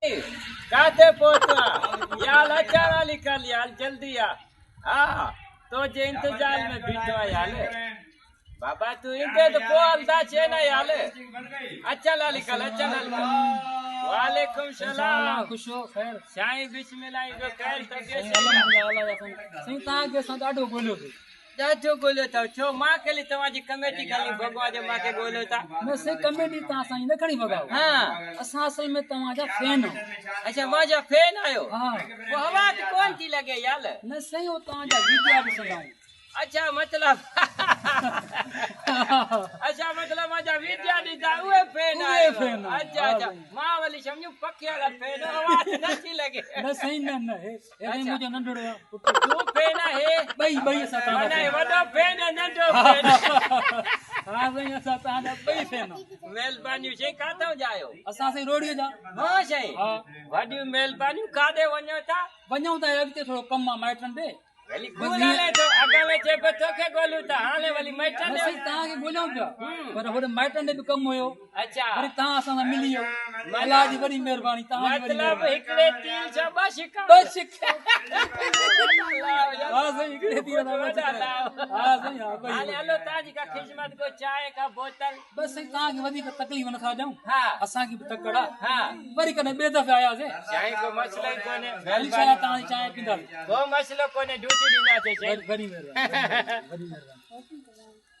काथे पहुंचवा यार अचारा निकल यार जल्दी आ हाँ तो जे इंतजार में बीठवा यार बाबा तू इंते तो बोल दा छे ना यार अच्छा ला निकल वालेकुम सलाम खुशो खैर साईं बिस्मिल्लाह जो खैर तके सही ता के साथ आडो बोलो जाजो बोलो था छो मां केली तवाजी कमेटी खाली भगवान जे मां के बोलो था न से कमेटी ता साईं न खणी भगाओ हां असा असल में तवाजा फैन हो अच्छा माजा फैन आयो हां वो हवा कौन थी लगे यार न सही हो तवाजा वीडियो भी सगाऊं अच्छा मतलब अच्छा मतलब माजा विद्या दी जावे फैन आयो अच्छा अच्छा मां वाली समझो पक्किया का फैन आवाज नहीं लगे न सही न है ए मुझे नंढड़ो तू फैन है बई सता नहीं वडो फैन नंढो फैन हां सही सता न बई फैन मेहरबानी से काथो जायो असा से रोडियो जा हां सही हां वडी मेहरबानी कादे वणो था वणो ता अगते थोड़ो कम माइटन दे वली गोलाले तो अगले जे पे तोखे गोलू ता हाले वली मैठन सही ता के बोलो क्या पर होरे माइटन दे भी कम होयो अच्छा अरे ता असा मिलियो अल्लाह दी बड़ी मेहरबानी ता मतलब एकले तीन से बस हां सही एकले तीन हां सही हां भाई हाले हेलो ताजी का खिदमत को चाय का बोतल बस सही ता के वदी तकलीफ न था जाऊं हां असा की तकड़ा हां वरी कने बे दफे आया से चाय को मसला कोने अली ता चाय पिंदा वो मसलो कोने ड्यूटी दिना छे बड़ी मेहरबानी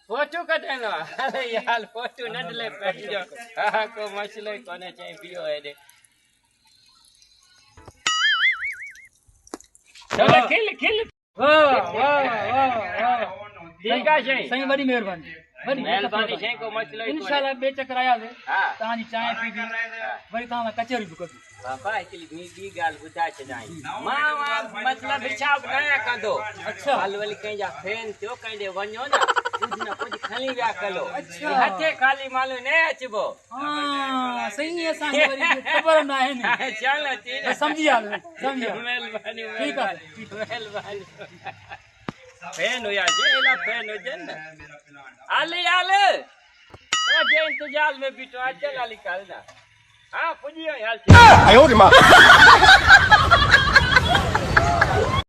फोटो कटेलो अरे यार फोटो नडले पेजो हां को मसलो कोने चाय पियो है दे चलो खिल वाह वाह वाह ठीक है सही बड़ी मेहरबानी मेहरबानी छे को मसलो इंशाल्लाह बे चक्कर आया से हां तानी चाय पी दी वरी ता कचेरी भी कर बाबा एकली बी गाल बुधा छे जाई मां मतलब हिसाब नया कंदो अच्छा हाल वाली कहीं जा फैन थियो कहीं दे वणो ना कुछ ना कुछ खाली व्या कलो हथे खाली मालू ने अचबो हां सही है सा खबर ना है नहीं चल ठीक समझिया मेहरबानी ठीक है मेहरबानी फैन होया जेला फैन हो जन आले आले तो जे इंतजार में बिटो चल आली काल ना हां पुजियो यार 哎呦我的妈！